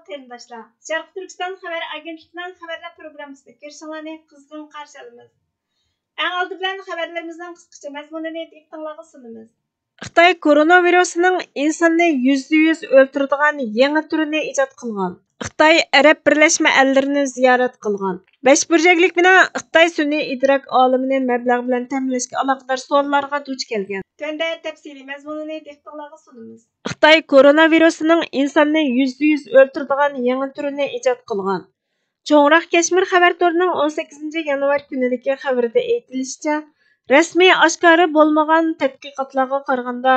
Hürmetli qarindoshlar, Sharq Turkiston xabar agentligining xabarlar programmasida ko'rishinglarni qizg'in qarshi olamiz. Eng oldi bilan xabarlarimizning qisqacha mazmunini diqqatingizga sunamiz. Xitoy koronavirusining insonni %100 o'ldiradigan yangi turini ijod qilgan. Xitoy Arab Birlashma Ellarini ziyorat qilgan. Besh burchaklik bino Xitoy sun'iy idrok olimini mablag' bilan ta'minlashga aloqador savollarga duch kelgan. Tunda tafsiliy mazmunini diqqatingizga sunamiz. Xitoy koronavirusining insonni %100 o'ldiradigan yangi turini ijod qilgan. Cho'ngroq Kashmir xabar torining 18 yanvar kunidagi xabarida aytilishicha, rasmiy oshkora bo'lmagan tadqiqotlarga qaraganda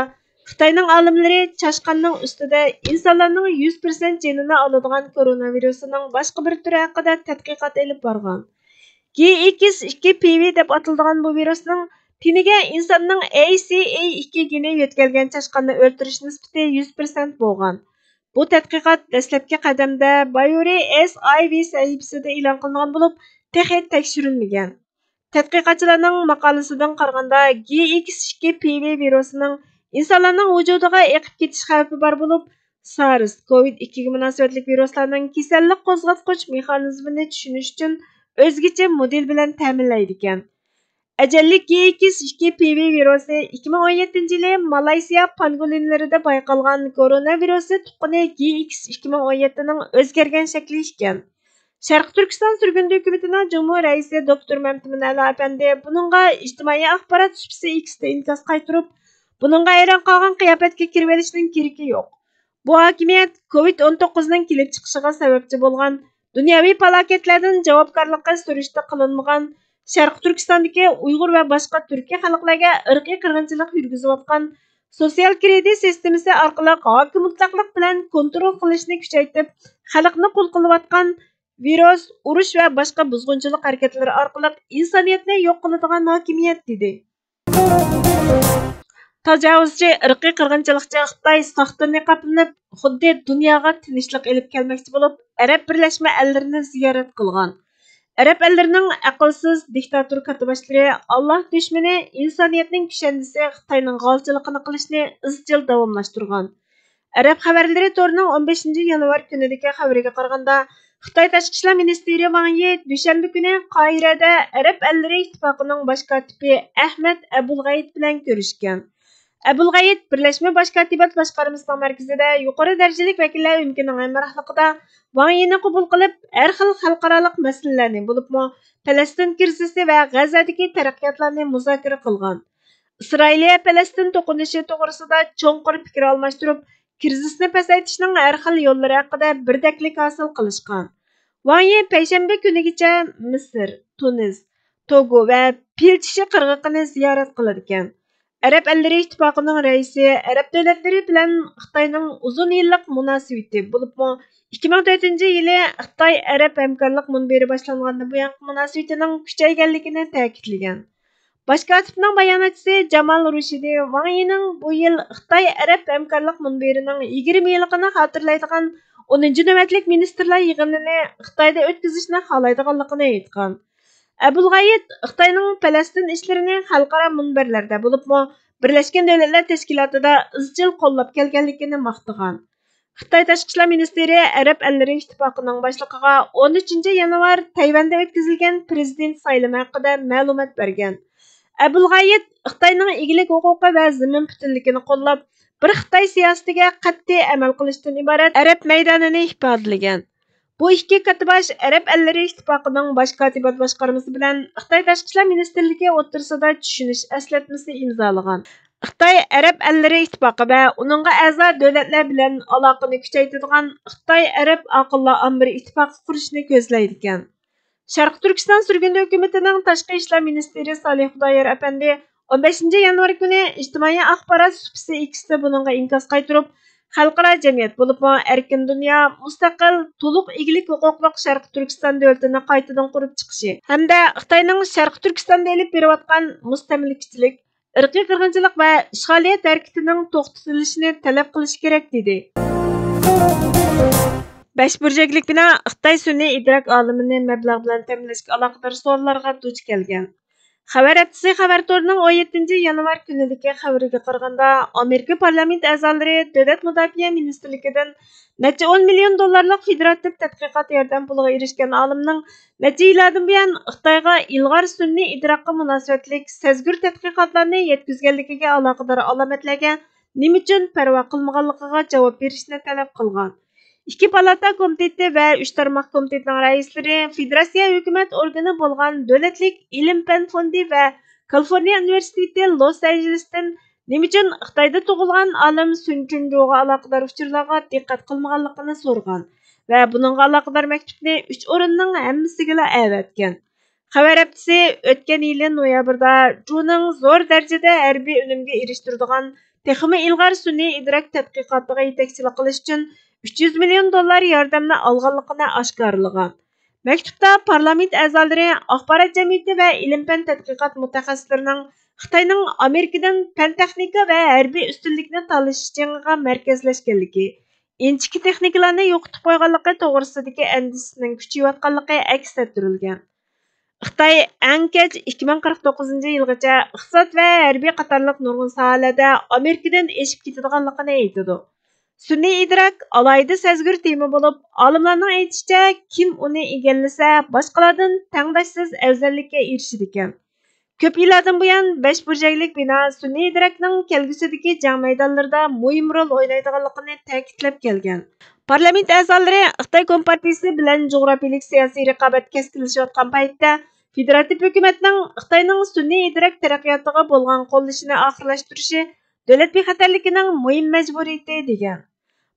Xitoyning olimlari chashqanning ustida insonlarning 100% genini oladigan koronavirusining boshqa bir turi haqida tadqiqot olib borgan. G2.5 deb ataladigan bu virusning tiniga insonning ACE2 geni yetkazgan chashqanni o'ldirish nisbati 100% bo'lgan. Bu tadqiqot dastlabki qadamda Bayuri SIV sahifasida e'lon qilingan bo'lib, texnik tekshirilmagan. Tadqiqotchilarning maqolasidan qaraganda G2.5 virusining insonlarning vujudiga eqib ketish xavfi bor bo'lib, SARS, COVID-2 ga munosabatli viruslarning kasallik qo'zg'atqich mexanizmini tushunish uchun o'zgacha model bilan ta'minlaydi ekan. Ajallik G2.5 virusi 2017 yili Malayziya pangolinlarida bayqalgan koronavirusi tuqqani GX2017 ning o'zgargan shakli ekan. Sharq Turkiston surgundi hukumatining Jumhur raisi Dr. Mamtimin Ali apandi buningga ijtimoiy axborot supsi X'da inkas qaytirib, buningga ayron qolgan qiyofatga kirib olishning keragi yo'q. Bu hokimiyat COVID-19 ning kelib chiqishiga sababchi bo'lgan dunyoviy falokatlardan javobgarlikqa surishda qilinmagan Sharq Turkistondagi Uyg'ur va boshqa Turkiya xalqlarga irqiy qirg'inchilik yurgizayotgan sotsial kredit sistemasi orqali hokim mutlaqlik bilan kontrol qilishni kuchaytirib, xalqni qul qilayotgan virus, urush va boshqa buzg'unchilik harakatlari orqali insoniyatni yo'q qiladigan hokimiyat dedi. Tajovuzchi irqiy qirg'inchilikchi Xitoy soxta niqoblanib, xuddi dunyoga tinchlik elib kelmoqchi bo'lib, Arab Birlashma Ellarini ziyorat qilgan. Arab ellarining aqlsiz diktator katiboshlari Alloh dushmani insoniyatning kushandisi Xitoyning g'olchiligini qilishni izchil davomlashtirgan. Arab xabarlari torining 15 yanvar kunidagi xabariga qaraganda, Xitoy Tashqi ishlar ministri Wang Yi dushanba kuni Qohirada Arab ellari ittifoqining bosh kotibi Ahmad Abulg'ayit bilan ko'rishgan. Abulg'ayit Birlashma Bosh kotibiyat boshqarmasining markazida yuqori darajali vakillar umkining hamrohligida Wang Yini qabul qilib, har xil xalqaro masalalarni bo'libmi, Falastin krizisi va G'azadagi taraqqiyotlarni muzokara qilgan. Isroiliya Falastin to'qinishi to'g'risida cho'nqur fikr almashtirib, krizisni pasaytishning har xil yo'llari haqida birdaklik hosil qilishgan. Wang Yi payshanba kunigacha Misr, Tunis, Togo va Pilchishi qirg'oqini ziyorat qiladi ekan. Arab ellari ittifoqining raisi Arab davlatlari bilan Xitoyning uzun yillik munosabati bo'libmi, 2004-yili Xitoy Arab hamkorlik munbiri boshlangandan buyon munosabatining kuchayganligini ta'kidlagan. Bosh kotibning bayonotchisi Jamal Rushidi Wang Yining bu yil Xitoy Arab hamkorlik munbirining 20 yilligini xotirlaydigan 10 navbatlik ministrlar yig'inini Xitoyda o'tkazishni xohlaydiganligini aytgan. Abulg'ayit Xitoyning Falastin ishlarini xalqaro munbarlarda bo'libmi, Birlashgan Davlatlar Tashkilotida izchil qo'llab kelganligini maqtagan. Xitoy Tashqi ishlar ministri Arab ellari ittifoqining boshlig'iga 13 yanvar Tayvanda o'tkazilgan prezident saylami haqida ma'lumot bergan. Abulg'ayit Xitoyning egilik huquqi va zamin butunligini qo'llab, bir Xitoy siyosatiga qat'iy amal qilishdan iborat Arab maydonini ifodalagan. Bu ikki katibosh Arab ellari ittifoqining bosh kotibiyat boshqarmasi bilan Xitoy Tashqi ishlar ministrligi o'rtasida tushunish eslatmasi imzolagan. Xitoy Arab ellari ittifoqi va uningga a'zo davlatlar bilan aloqani kuchaytiradigan Xitoy Arab aqllar ombiri ittifoqi qurishni ko'zlaydi ekan. Sharq Turkiston surgundi hukumatining tashqi ishlar ministri Salih Xudoyor apandi 15 yanvar kuni ijtimoiy axborot supsi X'da buningga inkas qaytirib, xalqaro jamiyat bo'libmi, erkin dunyo, mustaqil, to'liq egilik huquqli Sharq Turkiston davlatini qaytadan qurib chiqishi hamda Xitoyning Sharq Turkistonda olib berayotgan mustamlikachilik, irqiy qirg'inchilik va ishg'oliyat harakatining to'xtatilishini talab qilish kerak dedi. Besh burchaklik bino Xitoy sun'iy idrok olimini mablag' bilan ta'minlashga aloqador savollarga duch kelgan. Xabar әптісі xabartorning 17 yanvar kunidagi xabariga qaraganda, Amerika parlament a'zolari Davlat mudofaa ministrligidan necha 10 million dollarlik federativ tadqiqot yordam puliga erishgan olimning necha yillardan buyon Xitoyga ilg'or sun'iy idroqqa munosabatlik sezgur tadqiqotlarni yetkazganligiga aloqador alomatlarga nima uchun parvo qilmaganligiga javob berishni talab qilgan. İki palata komiteti ve üç tarmak komitetining raislari federatsiya hukumat organi bo'lgan Davlatlik ilm-fan fondi va Kaliforniya universiteti Los Angelesdan nima uchun Xitoyda tug'ilgan olim Sun Chunjuga aloqador uchurlarga diqqat qilmaganligini so'ragan va buningga aloqador maktubni 3 o'rinning hammasiga avatgan. Xabar haftasi o'tgan yil noyabrda Juning zo'r darajada harbiy unumga erishtiradigan texmi ilg'or sun'iy idrok tadqiqotiga yetakchilik qilish uchun 300 million dollar yordamni olganligini oshkorlagan. Maktubda parlament a'zolari axborot jamiyati va ilm-fan tadqiqot mutaxassislarining Xitoyning Amerikadan fan texnika va harbiy ustunlikni talashishiga markazlashganligi, inchki texnikalarni yo'qotib qo'yganligi to'g'risidagi andishining kuchayayotganligi aks ettirilgan. Xitoy eng kech 2049 yilgacha iqtisod va harbiy qatorliq nurg'un sohalarda Amerikadan eshib ketadiganligini aytadi. Sun'iy idrok alayda sezgur tema bo'lib, olimlarning aytishicha, kim uni egallasa, boshqalardan tangdoshsiz afzallikka erishadi ekan. Ko'p yillardan buyon 5 burchaklik bino sun'iy idrokning kelgusidagi jang maydonlarida muhim rol o'ynaydiganligini ta'kidlab kelgan. Parlament a'zolari Xitoy Kompartiyasi bilan jo'grafiyalik siyosiy raqobat keskinlashayotgan paytda federativ hukumatning Xitoyning sun'iy idrok taraqqiyotiga bo'lgan qo'llashini oxirlashtirishi davlat bexatarligining muhim majburiyati degan.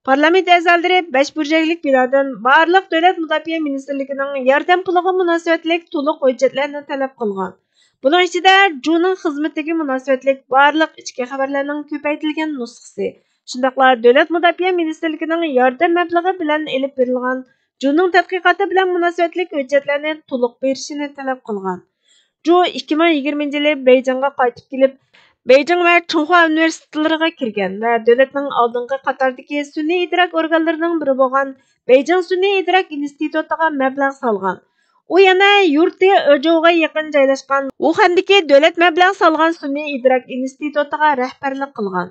Parlament a'zolari 5 burchaklik binodan barliq davlat mudofaa ministrligining yordam puliga munosabatlik to'liq hujjatlarni talab qilgan. Buning ichida Juning xizmatiga munosabatlik barliq ichki xabarlarning ko'paytirilgan nusxasi, shundaqla davlat mudofaa ministrligining yordam mablag'i bilan elib berilgan Juning tadqiqoti bilan munosabatlik hujjatlarni to'liq berishini talab qilgan. Ju 2020 yili Beijingga qaytib kelib, Beijing ve Chunhua universitetlariga kirgan ve devletning oldingi qatordagi sun'iy idrok organlarining biri bo'lgan Beijing sun'iy idrok institutiga mablag' solgan. U yana yurti O'jouga yaqin joylashgan Wuhandagi davlat mablag' solgan sun'iy idrok institutiga rahbarlik qilgan.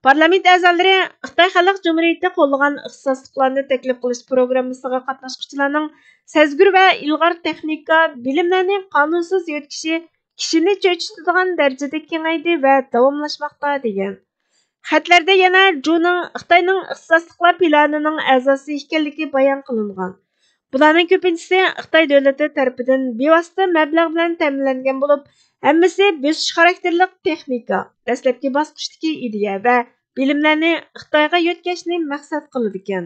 Parlament a'zolari Xitoy Xalq Jumhuriyati qo'llagan ixtisosliklarni taklif qilish programmasiga qatnashuvchilarning sezgur va ilg'or texnika bilimlarni qonunsiz yetkishi kishini cho'chitadigan darajada kengaydi va davomlashmoqda degan. Xatlarda yana Juning Xitoyning ixtisosliklar planining a'zosi ekanligi bayon qilingan. Bularning ko'pinchisi Xitoy davlati tarafidan bevosita mablag' bilan ta'minlangan bo'lib, hammasi bosish xarakterli texnika, dastlabki bosqichdagi ideya va bilimlarni Xitoyga yetkazishni maqsad qiladi ekan.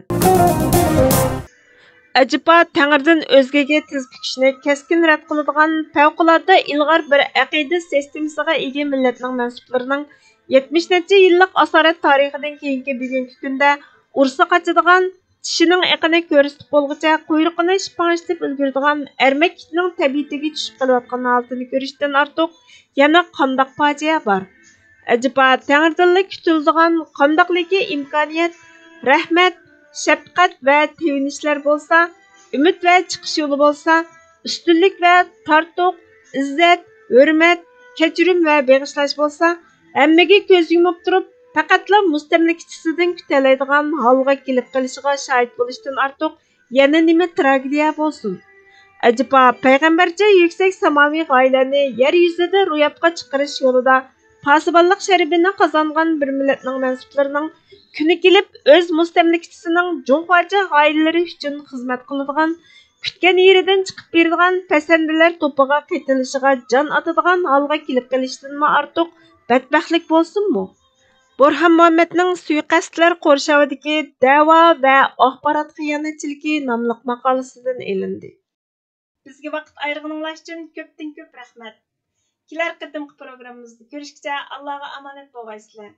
Acaba Tangirdan o'zgaga tiz bukishni keskin rad qiladigan favqulodda ilg'or bir aqida sistemasiga ega millatning mansublarining 70 necha yillik asorat tarixidan keyingi bugungi kunda ursa qochadigan, tishining iqini ko'rsatib bo'lguncha quyruqini shipangishtirib ulguradigan ermak kitning tabiatiga tushib qolayotgan holatini ko'rishdan ortiq yana qandoq fojia bor? Acaba Tangirdanlik kutiladigan qandoqligi imkoniyat, rahmat, shafqat va tevinishlar bo'lsa, umid va chiqish yo'li bo'lsa, ustunlik va tortuq, izzat, hurmat, kechirim va beg'ishlash bo'lsa, hammaga ko'z yumib turib, faqatla mustamlikchisidan kutalaydigan holga kelib qolishiga shohid bo'lishdan ortiq yana nima tragediya bo'lsin? Acaba payg'ambarcha yuksak samoviy g'oyalarni yer yuzida ro'yobga chiqarish yo'lida pasibonlik sharafini qozongan bir millatning mansublarining kuni kelib o'z mustamlikchisining junxocha g'oyalari uchun xizmat qiladigan, kutgan yeridan chiqib beradigan pasandalar to'piga qaytilishiga jon atadigan holga kelib qolishdanmi ortiq badbaxtlik bo'lsinmi? Burhan Muhammadning suiqasdlar qo'rshavidagi da'vo va axborot xiyonatchiligi nomli maqolasidan ilindi. Bizga vaqt ayirganingiz uchun ko'pdan ko'p rahmat. Kelar qatimqi programmamizda ko'rishguncha Allohga omonat bo'lgaysizlar.